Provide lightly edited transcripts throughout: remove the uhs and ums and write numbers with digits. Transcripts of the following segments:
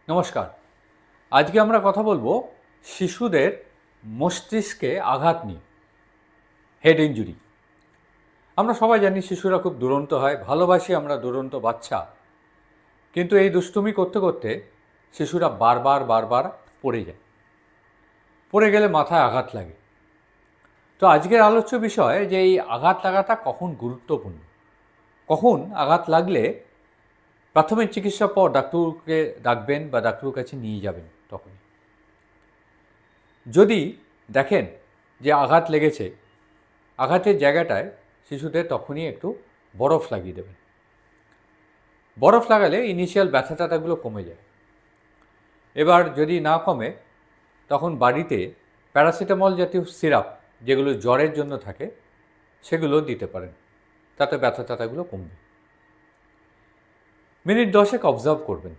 নমস্কার। আজকে আমরা কথা বলবো শিশুদের মস্তিষ্কে আঘাত নিয়ে, হেড ইনজুরি। আমরা সবাই জানি শিশুরা খুব দুরন্ত হয়, ভালোবাসি আমরা দুরন্ত বাচ্চা। কিন্তু এই দুষ্টুমি করতে করতে শিশুরা বারবার বারবার পড়ে যায়, পড়ে গেলে মাথায় আঘাত লাগে। তো আজকের আলোচ্য বিষয় যে এই আঘাত লাগাটা কখন গুরুত্বপূর্ণ, কখন আঘাত লাগলে প্রাথমিক চিকিৎসার পর ডাক্তারকে ডাকবেন বা ডাক্তারের কাছে নিয়ে যাবেন। তখনই যদি দেখেন যে আঘাত লেগেছে, আঘাতের জায়গাটায় শিশুদের তখনই একটু বরফ লাগিয়ে দেবেন। বরফ লাগালে ইনিশিয়াল ব্যথা ট্যাথাগুলো কমে যায়। এবার যদি না কমে তখন বাড়িতে প্যারাসিটামল জাতীয় সিরাপ, যেগুলো জ্বরের জন্য থাকে, সেগুলো দিতে পারেন, তাতে ব্যথা ট্যাথাগুলো কমবে। মিনিট 10 অবজার্ভ করবেন,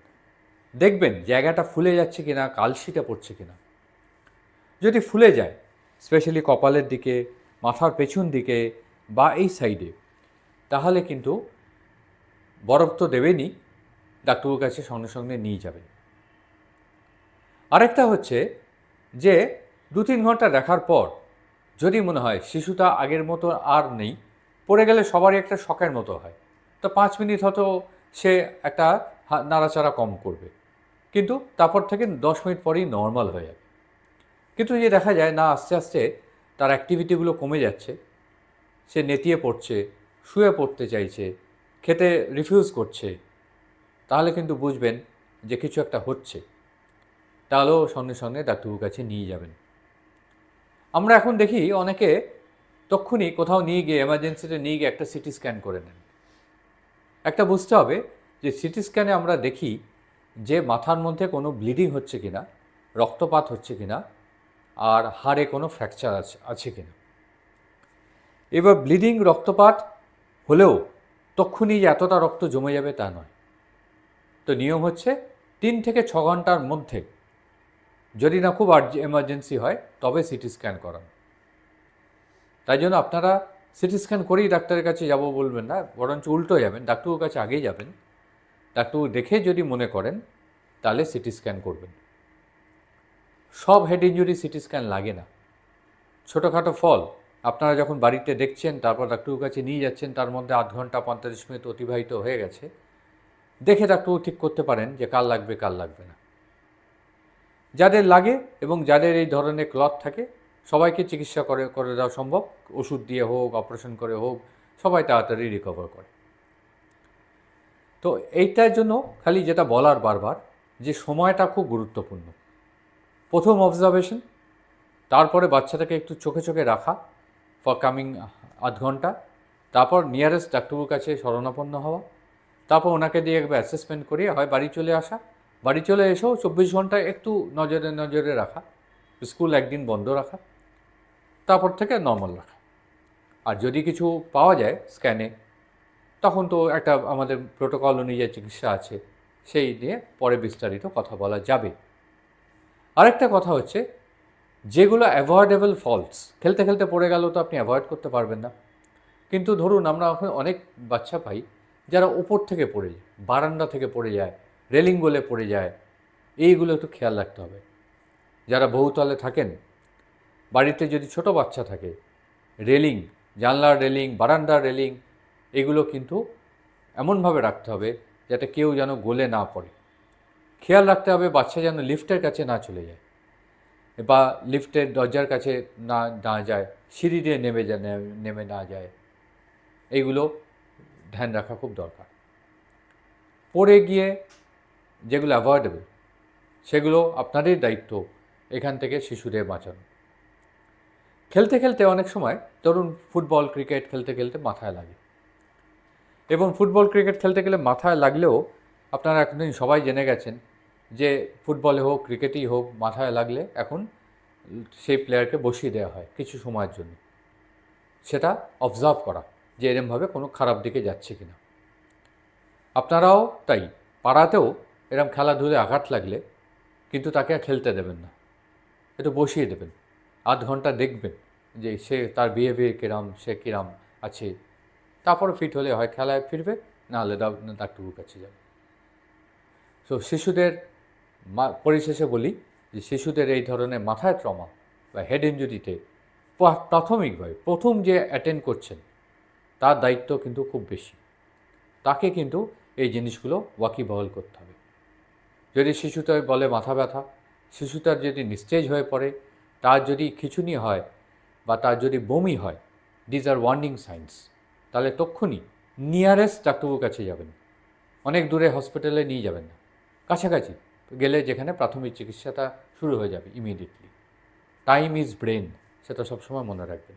দেখবেন জায়গাটা ফুলে যাচ্ছে কিনা, কালশিটা পড়ছে কিনা। যদি ফুলে যায়, স্পেশালি কপালের দিকে, মাথার পেছন দিকে বা এই সাইডে, তাহলে কিন্তু বরফ তো দেবেনই, ডাক্তারের কাছে সঙ্গে সঙ্গে নিয়ে যাবেন। আরেকটা হচ্ছে যে 2-3 ঘন্টা দেখার পর যদি মনে হয় শিশুটা আগের মতো আর নেই, পড়ে গেলে সবারই একটা শখের মতো হয়, তো 5 মিনিট হয়তো সে একটা নাড়াচাড়া কম করবে, কিন্তু তারপর থেকে 10 মিনিট পরেই নর্মাল হয়ে যাবে। কিন্তু যে দেখা যায় না, আস্তে আস্তে তার অ্যাক্টিভিটিগুলো কমে যাচ্ছে, সে নেতিয়ে পড়ছে, শুয়ে পড়তে চাইছে, খেতে রিফিউজ করছে, তাহলে কিন্তু বুঝবেন যে কিছু একটা হচ্ছে। তাহলেও সঙ্গে সঙ্গে ডাক্তারবাবুর কাছে নিয়ে যাবেন। আমরা এখন দেখি অনেকে তক্ষুনি কোথাও নিয়ে গিয়ে, এমার্জেন্সিতে নিয়ে গিয়ে একটা সিটি স্ক্যান করে নেন। একটা বুঝতে হবে যে সিটি স্ক্যানে আমরা দেখি যে মাথার মধ্যে কোনো ব্লিডিং হচ্ছে কিনা, রক্তপাত হচ্ছে কিনা, আর হাড়ে কোনো ফ্র্যাকচার আছে কিনা। এবার ব্লিডিং, রক্তপাত হলেও তক্ষুনি যে এতটা রক্ত জমে যাবে তা নয়। তো নিয়ম হচ্ছে 3 থেকে 6 ঘন্টার মধ্যে, যদি না খুব এমার্জেন্সি হয়, তবে সিটি স্ক্যান করান। তাই জন্য আপনারা সিটি স্ক্যান করেই ডাক্তারের কাছে যাব বলবেন না, বরঞ্চ উল্টো যাবেন, ডাক্তারের কাছে আগেই যাবেন। ডাক্তার দেখে যদি মনে করেন তাহলে সিটি স্ক্যান করবেন। সব হেড ইনজুরি সিটি স্ক্যান লাগে না। ছোটোখাটো ফল আপনারা যখন বাড়িতে দেখছেন, তারপর ডাক্তারের কাছে নিয়ে যাচ্ছেন, তার মধ্যে আধ ঘন্টা 45 মিনিট অতিবাহিত হয়ে গেছে, দেখে ডাক্তারবাবু ঠিক করতে পারেন যে কাল লাগবে কাল লাগবে না। যাদের লাগে এবং যাদের এই ধরনের ক্লথ থাকে, সবাইকে চিকিৎসা করে দেওয়া সম্ভব। ওষুধ দিয়ে হোক, অপারেশন করে হোক, সবাই তাড়াতাড়ি রিকভার করে। তো এইটার জন্য খালি যেটা বলার বারবার, যে সময়টা খুব গুরুত্বপূর্ণ। প্রথম অবজারভেশন, তারপরে বাচ্চাটাকে একটু চোখে চোখে রাখা ফর কামিং আধ ঘন্টা, তারপর নিয়ারেস্ট ডাক্তারবাবুর কাছে শরণাপন্ন হওয়া, তারপর ওনাকে দিয়ে একবার অ্যাসেসমেন্ট করিয়ে হয় বাড়ি চলে আসা। বাড়ি চলে এসেও 24 ঘন্টা একটু নজরে নজরে রাখা, স্কুল একদিন বন্ধ রাখা, তারপর থেকে নর্মাল রাখা। আর যদি কিছু পাওয়া যায় স্ক্যানে, তখন তো একটা আমাদের প্রোটোকল অনুযায়ী চিকিৎসা আছে, সেই নিয়ে পরে বিস্তারিত কথা বলা যাবে। আরেকটা কথা হচ্ছে, যেগুলো অ্যাভয়েডেবল ফলস, খেলতে খেলতে পড়ে গেলেও তো আপনি অ্যাভয়েড করতে পারবেন না। কিন্তু ধরুন আমরা এখন অনেক বাচ্চা পাই যারা ওপর থেকে পড়ে যায়, বারান্দা থেকে পড়ে যায়, রেলিং বলে পড়ে যায়, এইগুলো একটু খেয়াল রাখতে হবে। যারা বহুতলে থাকেন, বাড়িতে যদি ছোট বাচ্চা থাকে, রেলিং, জানলার রেলিং, বারান্দার রেলিং, এগুলো কিন্তু এমনভাবে রাখতে হবে যাতে কেউ যেন গলে না পড়ে। খেয়াল রাখতে হবে বাচ্চা যেন লিফটের কাছে না চলে যায়, বা লিফটের দরজার কাছে না যায়, সিঁড়ি দিয়ে নেমে না যায়। এইগুলো ধ্যান রাখা খুব দরকার। পড়ে গিয়ে যেগুলো অ্যাভয়েডেবল, সেগুলো আপনাদের দায়িত্ব এখান থেকে শিশুদের বাঁচানো। খেলতে খেলতে অনেক সময় ধরুন ফুটবল, ক্রিকেট খেলতে খেলতে মাথায় লাগে, এবং ফুটবল, ক্রিকেট খেলতে গেলে মাথায় লাগলেও আপনারা এখন সবাই জেনে গেছেন যে ফুটবলে হোক, ক্রিকেটেই হোক, মাথায় লাগলে এখন সেই প্লেয়ারকে বসিয়ে দেওয়া হয় কিছু সময়ের জন্য। সেটা অবজার্ভ করা যে এরমভাবে কোনো খারাপ দিকে যাচ্ছে কিনা। আপনারাও তাই, পাড়াতেও এরম খেলাধুলে আঘাত লাগলে কিন্তু তাকে আর খেলতে দেবেন না, একটু বসিয়ে দেবেন, আধ ঘন্টা দেখবেন যে সে তার বিহেভিয়ার কিরাম, সে কিরাম আছে। তারপরে ফিট হলে হয় খেলায় ফিরবে, নাহলে ডাক্তারবাবুর কাছে যাবে। তো শিশুদের পরিশেষে বলি যে শিশুদের এই ধরনের মাথায় ট্রমা বা হেড ইনজুরিতে প্রাথমিকভাবে প্রথম যে অ্যাটেন্ড করছেন তার দায়িত্ব কিন্তু খুব বেশি। তাকে কিন্তু এই জিনিসগুলো ওয়াকিবহাল করতে হবে। যদি শিশুটার বলে মাথা ব্যথা, শিশুটার যদি নিস্তেজ হয়ে পড়ে, তার যদি খিঁচুনি হয় বা তার যদি বমি হয়, দিজ আর ওয়ার্নিং সাইন্স, তাহলে তক্ষুনি নিয়ারেস্ট ডাক্তারবাবুর কাছে যাবেন। অনেক দূরে হসপিটালে নিয়ে যাবেন না, কাছাকাছি গেলে যেখানে প্রাথমিক চিকিৎসাটা শুরু হয়ে যাবে ইমিডিয়েটলি। টাইম ইজ ব্রেন, সেটা সবসময় মনে রাখবেন।